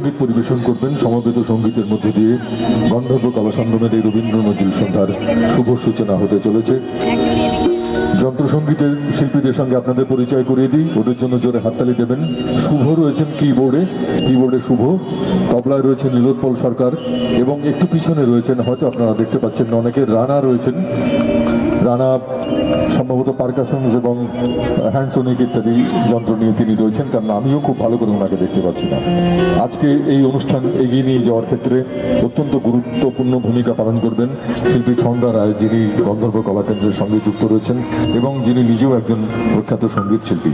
সঙ্গীত পরিবেশন করবেন। সমবেত সঙ্গীতের মধ্যে দিয়ে গন্ধর্ব কলা সংগমের এই রবীন্দ্র নজরুল সন্ধ্যার শুভ সূচনা হতে চলেছে। যন্ত্রসঙ্গীতের শিল্পীদের সঙ্গে আপনাদের পরিচয় করিয়ে দিই, ওদের জন্য জোরে হাততালি দেবেন। শুভ রয়েছেন কিবোর্ডে শুভ, তবলায় রয়েছেন নীলোৎপল সরকার এবং একটু পিছনে রয়েছেন, হয়তো আপনারা দেখতে পাচ্ছেন অনেকে, রানা রয়েছেন। রানা সম্ভবত পারকাশনস এবং হ্যান্ডসোনিক ইত্যাদি যন্ত্র নিয়ে তিনি রয়েছেন, কারণ আমিও খুব ভালো করে ওনাকে দেখতে পাচ্ছি না। আজকে এই অনুষ্ঠান এগিয়ে নিয়ে যাওয়ার ক্ষেত্রে অত্যন্ত গুরুত্বপূর্ণ ভূমিকা পালন করবেন শিল্পী ছন্দা রায়, যিনি গন্ধর্ব কলাকেন্দ্রের সঙ্গে যুক্ত রয়েছেন এবং যিনি নিজেও একজন প্রখ্যাত সঙ্গীত শিল্পী।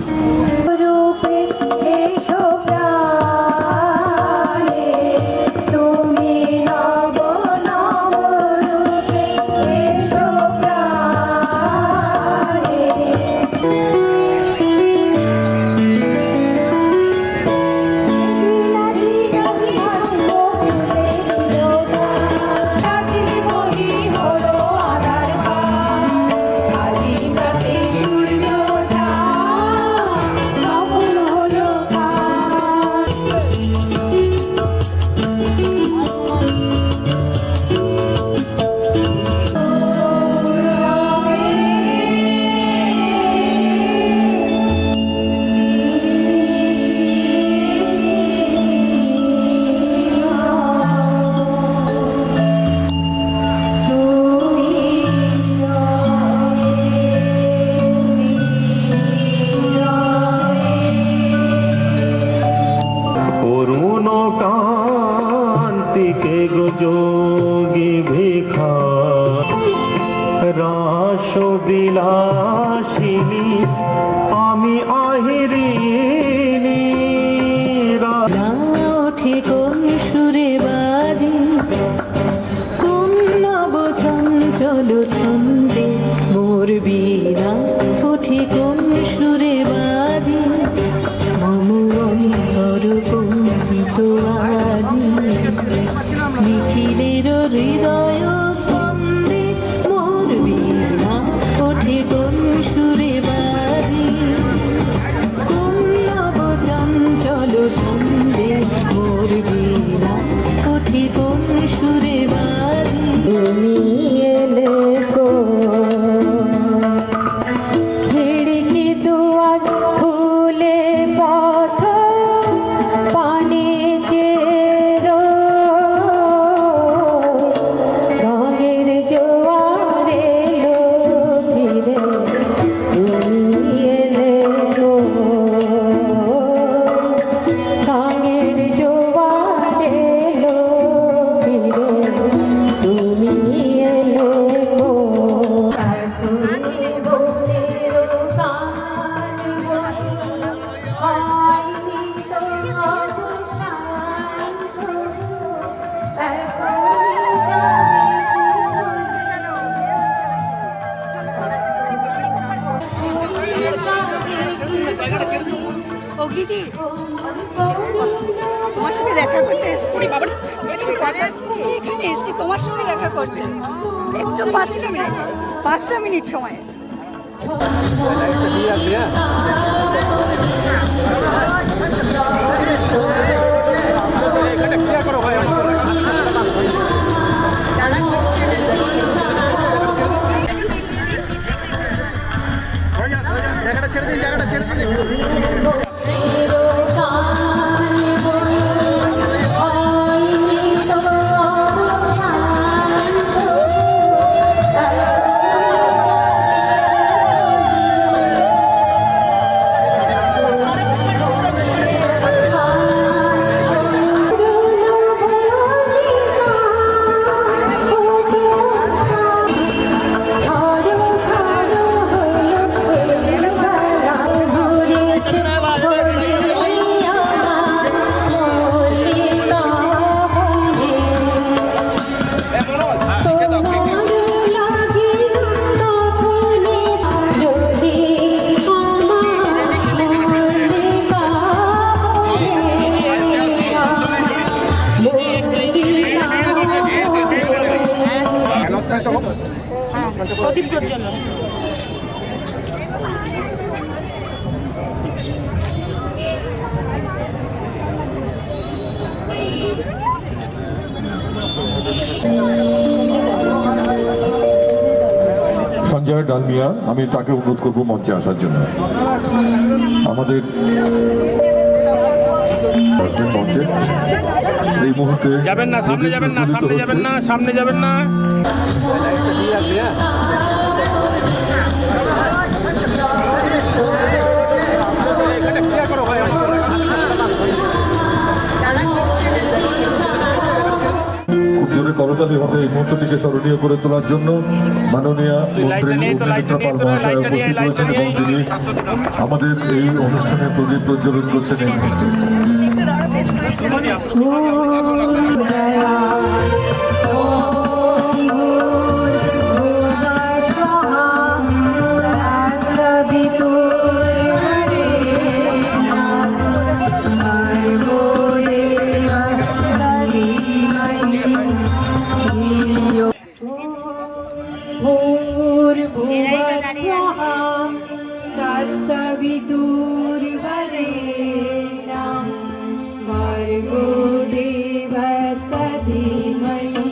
যোগী ভিখা রাসবিলাসিনী আমি আহিরিনী ওঠে কোন সুরে বাজি কোন নব চঞ্চল ছন্দে মোর বীণা ওঠে কোন সুরে বাজি মম অন্তর কম্পিত আজি নিখিলের হৃদয় স্পন্দে মোর বীণা ওঠে কোন সুরে বাজি কোন নব চঞ্চল ছন্দে মোর বীণা ওঠে কোন সুরে বাজি তুমি এলে গো খিড়কি দুয়ার খুলে পথ পানে চেরো রঙের জোয়ারে লো ফিরে তুমি এলে গো রঙের জোয়ারে লো ফিরে তুমি এলে গো ও গিদি তোমার সঙ্গে দেখা করতে এসেছি বাবা, এখানে এসেছি তোমার সঙ্গে দেখা করতে, একটু 5টা মিনিট সময়। জায়গাটা ছেড়ে দিন। বিজয় ডালমিয়া, আমি তাকে অনুরোধ করব মঞ্চে আসার জন্য। আমাদের আসবেন মঞ্চে এই মুহূর্তে। যাবেন না, সামনে যাবেন না, সামনে যাবেন না, সামনে যাবেন না। খুব জোরে করতালি হবে এই মুহূর্তটিকে স্মরণীয় করে তোলার জন্য। মাননীয় মন্ত্রী অগ্নিমিত্রা পাল মহাশয় উপস্থিত রয়েছেন এবং তিনি আমাদের এই অনুষ্ঠানে প্রদীপ প্রজ্বলন করছেন এই মুহূর্তে। तत्सवितुर्वरेण्यं भर्गो देवस्य धीमहि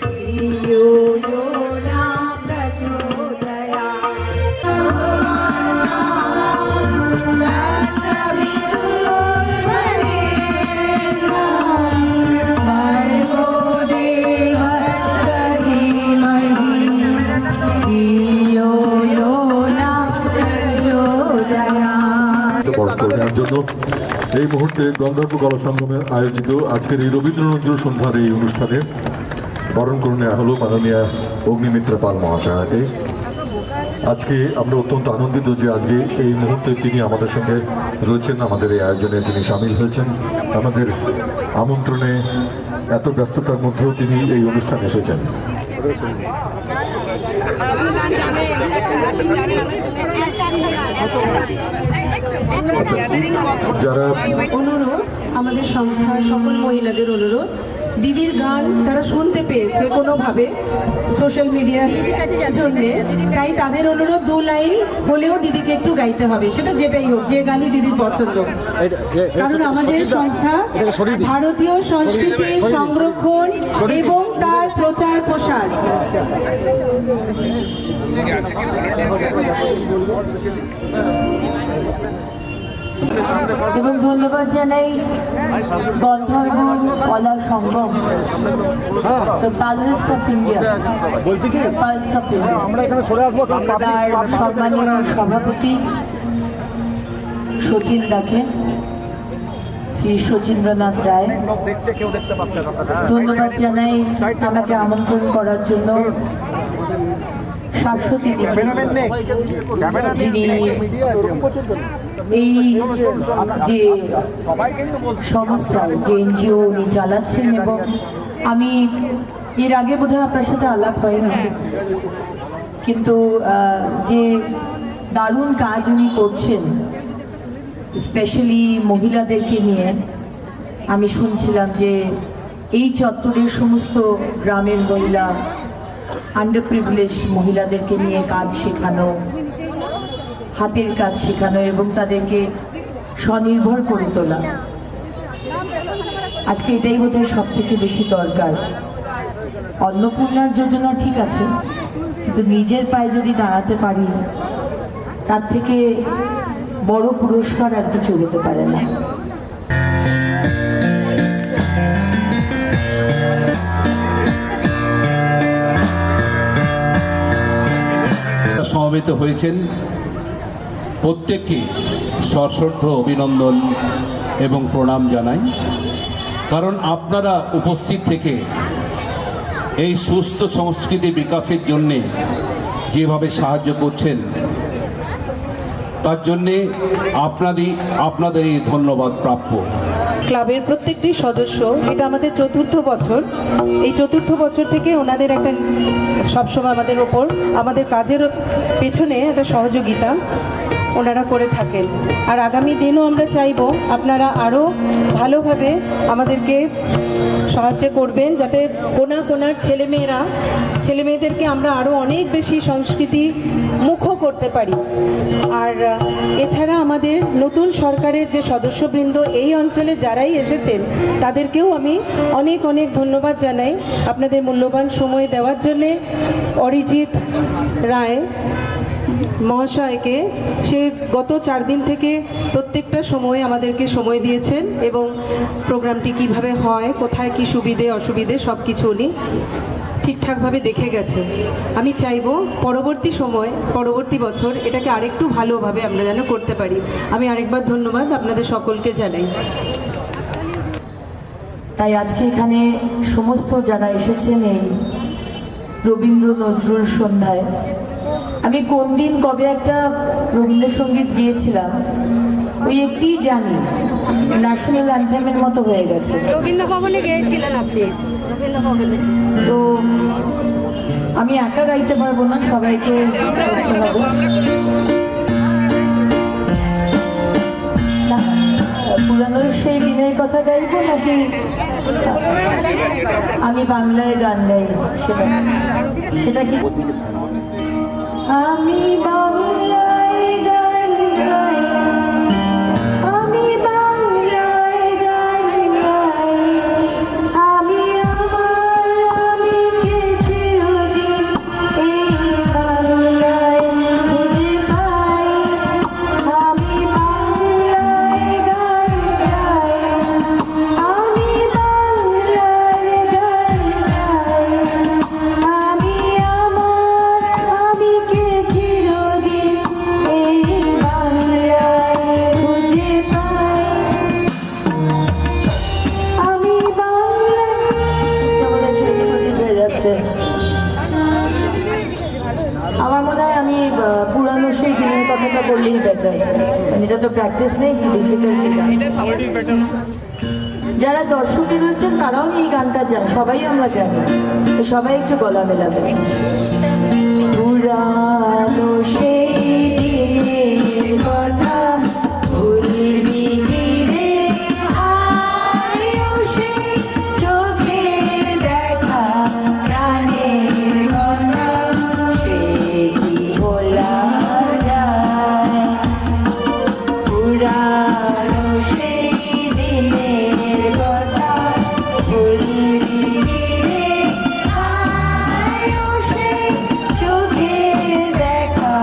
धियो यो न प्रचोदयात्। भर्गो देवस्य धीमहि धियो यो न प्रचोदयात्। করার জন্য এই মুহূর্তে গন্ধর্ব কলা সংগমে আয়োজিত আজকের এই রবীন্দ্র নজরুল সন্ধ্যার এই অনুষ্ঠানে বরণ করে নেওয়া হলো মাননীয় অগ্নিমিত্রা পাল মহাশয়কে। আজকে আমরা অত্যন্ত আনন্দিত যে আজকে এই মুহূর্তে তিনি আমাদের সঙ্গে রয়েছেন, আমাদের এই আয়োজনে তিনি সামিল হয়েছেন। আমাদের আমন্ত্রণে এত ব্যস্ততার মধ্যেও তিনি এই অনুষ্ঠানে এসেছেন। যারা অনুরোধ, আমাদের সংস্থার সকল মহিলাদের অনুরোধ, দিদির গান তারা শুনতে পেয়েছে কোনোভাবে সোশ্যাল মিডিয়ার জন্যে, তাই তাদের অনুরোধ 2 লাইন হলেও দিদিকে একটু গাইতে হবে, সেটা যেটাই হোক, যে গানই দিদির পছন্দ। কারণ আমাদের সংস্থা ভারতীয় সংস্কৃতির সংরক্ষণ এবং তার প্রচার প্রসার। এবং ধন্যবাদ জানাই গন্ধর্ব কলা সংগম, the palace of India, pulse of India, তার সম্মানীয় সভাপতি শচীন দাকে, শ্রী শচীন্দ্রনাথ রায়। ধন্যবাদ জানাই আমাকে আমন্ত্রণ করার জন্য শাশ্বতী দিকে, যিনি এই যে সংস্থা, যে এনজিও উনি চালাচ্ছেন। এবং আমি এর আগে বোধহয় আপনার সাথে আলাপ হয়নি, কিন্তু যে দারুণ কাজ উনি করছেন স্পেশালি মহিলাদেরকে নিয়ে, আমি শুনছিলাম যে এই চত্বরের সমস্ত গ্রামের মহিলা, আন্ডার প্রিভিলেজড মহিলাদেরকে নিয়ে কাজ শেখানো, হাতের কাজ শেখানো এবং তাদেরকে স্বনির্ভর করে তোলা। আজকে এটাই বোধহয় সব থেকে বেশি দরকার। অন্নপূর্ণার যোজনা ঠিক আছে, কিন্তু নিজের পায়ে যদি দাঁড়াতে পারি, তার থেকে বড় পুরস্কার আর কিছু হতে পারে না। সমবেত হয়েছেন প্রত্যেককে সশ্রদ্ধ অভিনন্দন এবং প্রণাম জানাই। কারণ আপনারা উপস্থিত থেকে এই সুস্থ সংস্কৃতি বিকাশের জন্যে যেভাবে সাহায্য করছেন, তার জন্যে আপনাদের এই ধন্যবাদ প্রাপ্য। ক্লাবের প্রত্যেকটি সদস্য, এটা আমাদের 4র্থ বছর, এই 4র্থ বছর থেকে ওনাদের একটা সবসময় আমাদের ওপর, আমাদের কাজের পেছনে একটা সহযোগিতা ওনারা করে থাকেন। আর আগামী দিনও আমরা চাইব আপনারা আরও ভালোভাবে আমাদেরকে সাহায্য করবেন, যাতে কোনার ছেলেমেয়েদেরকে আমরা আরও অনেক বেশি সংস্কৃতি মুখ করতে পারি। আর এছাড়া আমাদের নতুন সরকারের যে সদস্যবৃন্দ এই অঞ্চলে যারাই এসেছেন তাদেরকেও আমি অনেক অনেক ধন্যবাদ জানাই আপনাদের মূল্যবান সময় দেওয়ার জন্যে। অরিজিৎ রায় মহাশয়কে, সে গত 4 দিন থেকে প্রত্যেকটা সময় আমাদেরকে সময় দিয়েছেন এবং প্রোগ্রামটি কিভাবে হয়, কোথায় কি সুবিধে অসুবিধে সব কিছু উনি ঠিকঠাকভাবে দেখে গেছেন। আমি চাইব পরবর্তী বছর এটাকে আরেকটু ভালোভাবে আমরা যেন করতে পারি। আমি আরেকবার ধন্যবাদ আপনাদের সকলকে জানাই। তাই আজকে এখানে সমস্ত যারা এসেছেন এই রবীন্দ্র নজরুল সন্ধ্যায়, আমি কোন দিন কবে একটা রবীন্দ্রসঙ্গীত গিয়েছিলাম ওই একটি জানি, ন্যাশনাল অ্যান্থেমের মতো হয়ে গেছে। রবীন্দ্র ভবনে গিয়েছিলেন আপনি? রবীন্দ্র ভবনে তো আমি একা গাইতে পারবো না, সবাইকে করতে হবে। না, পুরানো সেই দিনের কথা গাইবো নাকি আমি বাংলায় গান গাই? সেটা কি আমি বাংলায় গান গাই, আমি বাংলায় গান গাই, আমি আমি কে চিরদিন এই বাংলায় খুঁজে পাই, আমি বাংলায় গান গাই, আমি বাংলায় গান গাই, আমি আমি কে চিরদিন এই বাংলায় খুঁজে পাই, আমি বাংলায় যাচ্ছে। আমার মনে হয় আমি পুরানো সেই দিনের কথাটা বললেই বেটার, এটা তো প্র্যাকটিস নেই, একটু ডিফিকাল্টি। যারা দর্শকে রয়েছেন তারাও এই গানটা জান, সবাই আমরা জানি, সবাই একটু গলা মেলাবে। পুরানো সেই দিনের কথা ভুলবি কি রে, আয়ো সেই চোখের দেখা প্রাণের কথা, সে কি বলা যায়। পুরানো সেই দিনের কথা ভুলবি কি রে, আয়ো সেই চোখের দেখা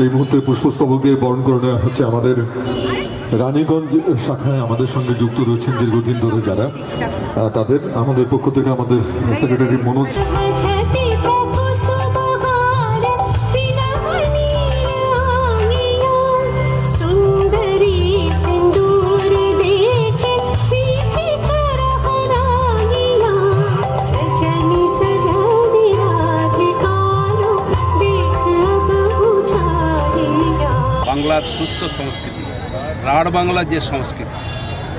এই মুহূর্তে পুষ্পস্তবক দিয়ে বরণ করে নেওয়া হচ্ছে আমাদের রানীগঞ্জ শাখায় আমাদের সঙ্গে যুক্ত রয়েছেন দীর্ঘদিন ধরে যারা তাদের আমাদের পক্ষ থেকে আমাদের সেক্রেটারি মনোজ বাংলার সুস্থ সংস্কৃতি, রাঢ় বাংলার যে সংস্কৃতি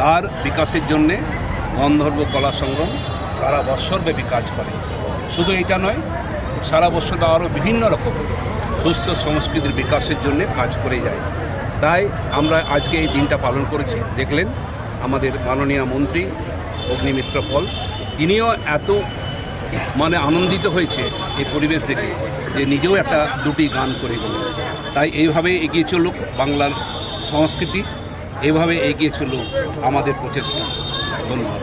তার বিকাশের জন্যে গন্ধর্ব কলা সংগ্রাম সারা বৎসরব্যাপী কাজ করে। শুধু এটা নয়, সারা বছর আরও বিভিন্ন রকম সুস্থ সংস্কৃতির বিকাশের জন্যে কাজ করে যায়। তাই আমরা আজকে এই দিনটা পালন করেছি। দেখলেন আমাদের মাননীয় মন্ত্রী অগ্নিমিত্র পল, তিনিও এত আনন্দিত হয়েছে এই পরিবেশ দেখে যে নিজেও দুটি গান করে গেলেন। তাই এইভাবে এগিয়ে চলুক বাংলার সংস্কৃতি, এইভাবে এগিয়ে চলুক আমাদের প্রচেষ্টা। ধন্যবাদ।